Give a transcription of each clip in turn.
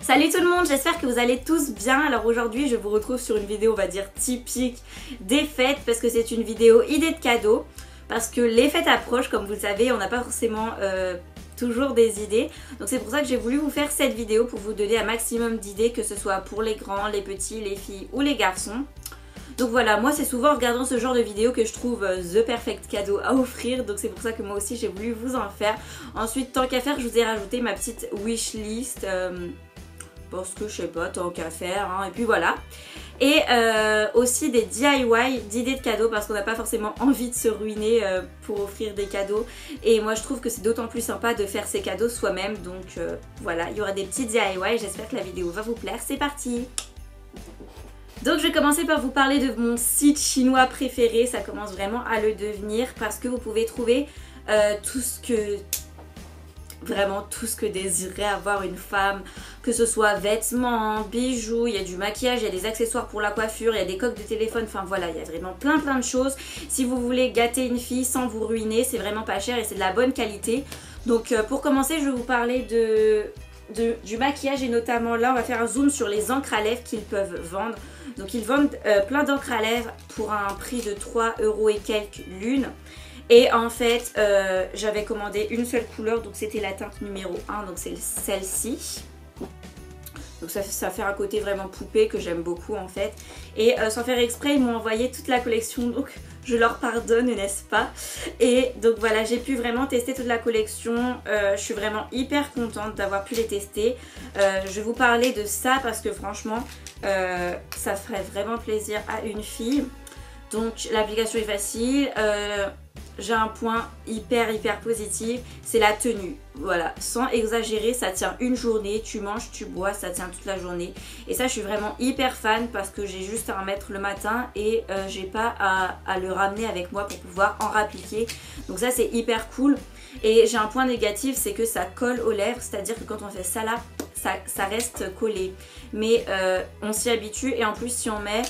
Salut tout le monde, j'espère que vous allez tous bien. Alors aujourd'hui je vous retrouve sur une vidéo on va dire typique des fêtes parce que c'est une vidéo idée de cadeaux. Parce que les fêtes approchent, comme vous le savez, on n'a pas forcément toujours des idées. Donc c'est pour ça que j'ai voulu vous faire cette vidéo pour vous donner un maximum d'idées, que ce soit pour les grands, les petits, les filles ou les garçons. Donc voilà, moi c'est souvent en regardant ce genre de vidéo que je trouve the perfect cadeau à offrir. Donc c'est pour ça que moi aussi j'ai voulu vous en faire. Ensuite, tant qu'à faire, je vous ai rajouté ma petite wishlist. Parce que je sais pas, tant qu'à faire, hein, et puis voilà. Et aussi des DIY d'idées de cadeaux parce qu'on n'a pas forcément envie de se ruiner pour offrir des cadeaux. Et moi je trouve que c'est d'autant plus sympa de faire ses cadeaux soi-même. Donc voilà, il y aura des petits DIY, j'espère que la vidéo va vous plaire, c'est parti. Donc je vais commencer par vous parler de mon site chinois préféré, ça commence vraiment à le devenir parce que vous pouvez trouver vraiment tout ce que désirerait avoir une femme, que ce soit vêtements, bijoux, il y a du maquillage, il y a des accessoires pour la coiffure, il y a des coques de téléphone, enfin voilà, il y a vraiment plein de choses. Si vous voulez gâter une fille sans vous ruiner, c'est vraiment pas cher et c'est de la bonne qualité. Donc pour commencer, je vais vous parler du maquillage et notamment là on va faire un zoom sur les encres à lèvres qu'ils peuvent vendre. Donc ils vendent plein d'encres à lèvres pour un prix de 3 € et quelques l'une. Et en fait j'avais commandé une seule couleur, donc c'était la teinte numéro 1, donc c'est celle-ci. Donc ça fait un côté vraiment poupée que j'aime beaucoup en fait. Et sans faire exprès ils m'ont envoyé toute la collection, donc je leur pardonne, n'est-ce pas? Et donc voilà, j'ai pu vraiment tester toute la collection. Je suis vraiment hyper contente d'avoir pu les tester. Je vais vous parler de ça parce que franchement ça ferait vraiment plaisir à une fille. Donc l'application est facile. J'ai un point hyper positif, c'est la tenue. Voilà, sans exagérer, ça tient une journée, tu manges, tu bois, ça tient toute la journée. Et ça, je suis vraiment hyper fan parce que j'ai juste à en mettre le matin et j'ai pas à le ramener avec moi pour pouvoir en rappliquer. Donc ça, c'est hyper cool. Et j'ai un point négatif, c'est que ça colle aux lèvres, c'est-à-dire que quand on fait ça là, ça reste collé. Mais on s'y habitue et en plus, si on met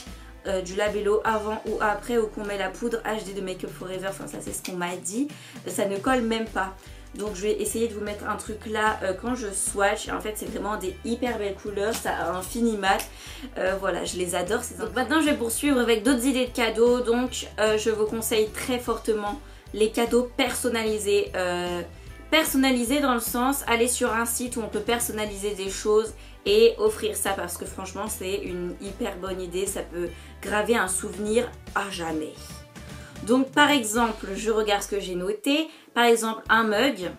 du labello avant ou après ou qu'on met la poudre HD de Make Up Forever, enfin ça c'est ce qu'on m'a dit, ça ne colle même pas. Donc je vais essayer de vous mettre un truc là quand je swatch. En fait c'est vraiment des hyper belles couleurs, ça a un fini mat, voilà je les adore. Donc maintenant je vais poursuivre avec d'autres idées de cadeaux. Donc je vous conseille très fortement les cadeaux personnalisés. Personnalisé dans le sens, aller sur un site où on peut personnaliser des choses et offrir ça parce que franchement c'est une hyper bonne idée, ça peut graver un souvenir à jamais. Donc par exemple, je regarde ce que j'ai noté, par exemple un mug,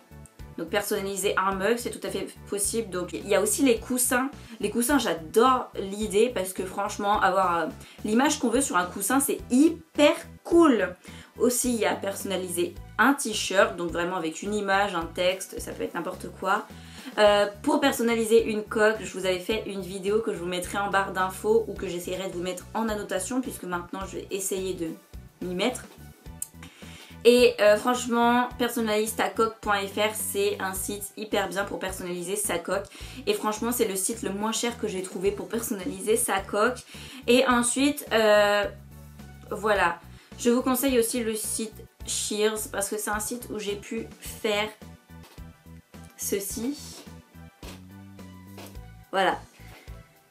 donc personnaliser un mug c'est tout à fait possible. Donc il y a aussi les coussins j'adore l'idée parce que franchement avoir l'image qu'on veut sur un coussin c'est hyper cool. Aussi il y a personnaliser un t-shirt, donc vraiment avec une image, un texte, ça peut être n'importe quoi. Pour personnaliser une coque, je vous avais fait une vidéo que je vous mettrai en barre d'infos ou que j'essaierai de vous mettre en annotation puisque maintenant je vais essayer de m'y mettre. Et franchement, personnalisetacoque.fr c'est un site hyper bien pour personnaliser sa coque. Et franchement c'est le site le moins cher que j'ai trouvé pour personnaliser sa coque. Et ensuite, voilà, je vous conseille aussi le site Shears parce que c'est un site où j'ai pu faire ceci. Voilà,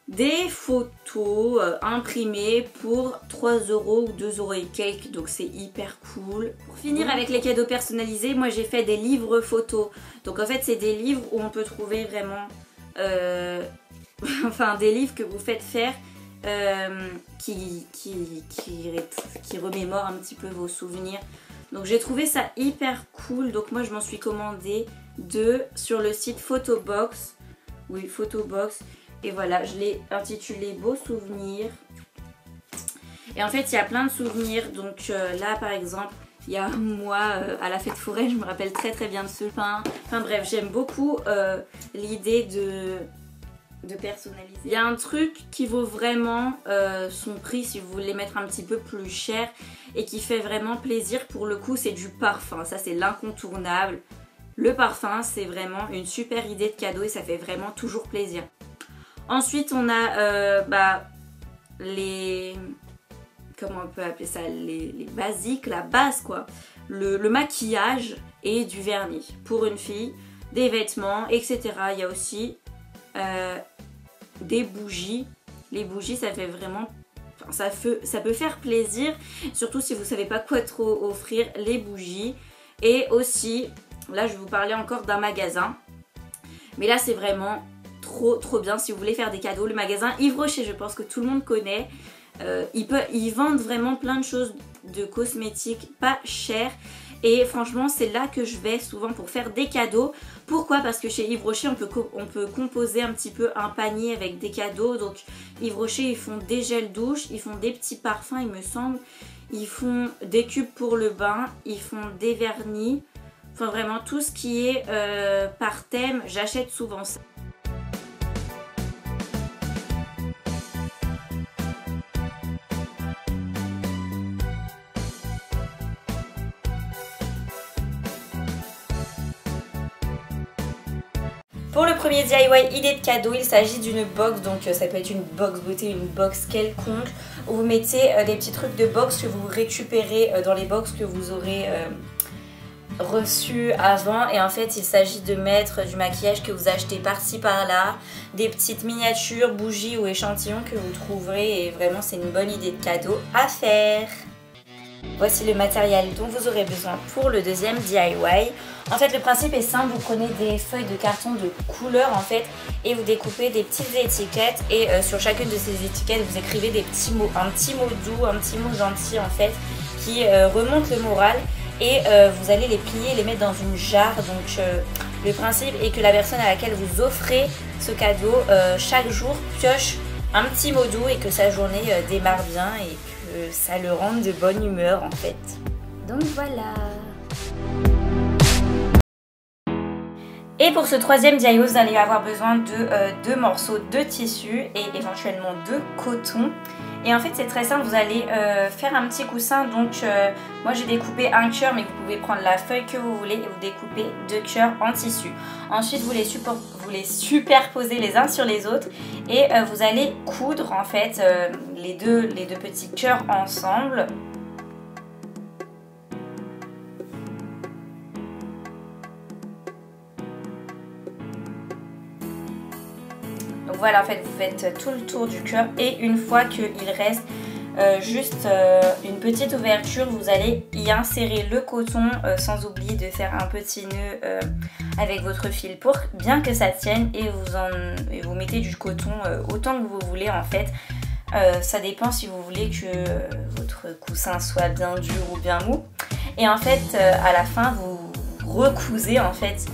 des photos imprimées pour 3 € ou 2 € et quelques, donc c'est hyper cool. Pour finir avec les cadeaux personnalisés, moi j'ai fait des livres photos. Donc en fait c'est des livres où on peut trouver vraiment enfin des livres que vous faites faire qui remémorent un petit peu vos souvenirs. Donc j'ai trouvé ça hyper cool, donc moi je m'en suis commandé 2 sur le site Photobox. Oui, Photobox. Et voilà, je l'ai intitulé Beaux souvenirs. Et en fait, il y a plein de souvenirs. Donc là, par exemple, il y a moi à la fête foraine, je me rappelle très bien de ce pain. Enfin bref, j'aime beaucoup l'idée de personnaliser. Il y a un truc qui vaut vraiment son prix si vous voulez mettre un petit peu plus cher et qui fait vraiment plaisir pour le coup, c'est du parfum. Ça, c'est l'incontournable. Le parfum, c'est vraiment une super idée de cadeau et ça fait vraiment toujours plaisir. Ensuite, on a les... Comment on peut appeler ça? Les basiques, la base quoi. Le maquillage et du vernis pour une fille, des vêtements, etc. Il y a aussi des bougies. Les bougies, ça fait vraiment... ça peut faire plaisir, surtout si vous savez pas quoi trop offrir, les bougies. Et aussi, là je vais vous parler encore d'un magasin. Mais là c'est vraiment trop bien si vous voulez faire des cadeaux. Le magasin Yves Rocher, je pense que tout le monde connaît. Ils vendent vraiment plein de choses de cosmétiques pas chères. Et franchement c'est là que je vais souvent pour faire des cadeaux. Pourquoi? Parce que chez Yves Rocher on peut composer un petit peu un panier avec des cadeaux. Donc Yves Rocher ils font des gels douche, ils font des petits parfums il me semble. Ils font des cubes pour le bain, ils font des vernis. Enfin vraiment tout ce qui est par thème, j'achète souvent ça. Pour le premier DIY idée de cadeau, il s'agit d'une box, donc ça peut être une box beauté, une box quelconque, où vous mettez des petits trucs de box que vous récupérez dans les box que vous aurez reçus avant. Et en fait il s'agit de mettre du maquillage que vous achetez par-ci par-là, des petites miniatures, bougies ou échantillons que vous trouverez, et vraiment c'est une bonne idée de cadeau à faire. Voici le matériel dont vous aurez besoin pour le deuxième DIY. En fait le principe est simple, vous prenez des feuilles de carton de couleur en fait et vous découpez des petites étiquettes, et sur chacune de ces étiquettes vous écrivez des petits mots, un petit mot doux, un petit mot gentil en fait qui remonte le moral, et vous allez les plier et les mettre dans une jarre. Donc le principe est que la personne à laquelle vous offrez ce cadeau chaque jour pioche un petit mot doux et que sa journée démarre bien et que ça le rende de bonne humeur en fait. Donc voilà. Et pour ce troisième DIY, vous allez avoir besoin de 2 morceaux de tissu et éventuellement de coton. Et en fait c'est très simple, vous allez faire un petit coussin. Donc moi j'ai découpé un cœur, mais vous pouvez prendre la feuille que vous voulez et vous découpez 2 cœurs en tissu. Ensuite vous les superposez les uns sur les autres et vous allez coudre en fait les deux petits cœurs ensemble. Donc voilà, en fait vous faites tout le tour du cœur, et une fois qu'il reste juste une petite ouverture, vous allez y insérer le coton, sans oublier de faire un petit nœud avec votre fil pour bien que ça tienne, et vous mettez du coton autant que vous voulez en fait. Ça dépend si vous voulez que votre coussin soit bien dur ou bien mou. Et en fait à la fin vous recousez en fait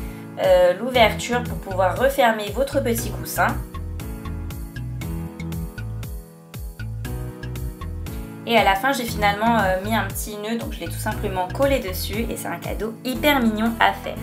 l'ouverture pour pouvoir refermer votre petit coussin. Et à la fin j'ai finalement mis un petit nœud, donc je l'ai tout simplement collé dessus, et c'est un cadeau hyper mignon à faire.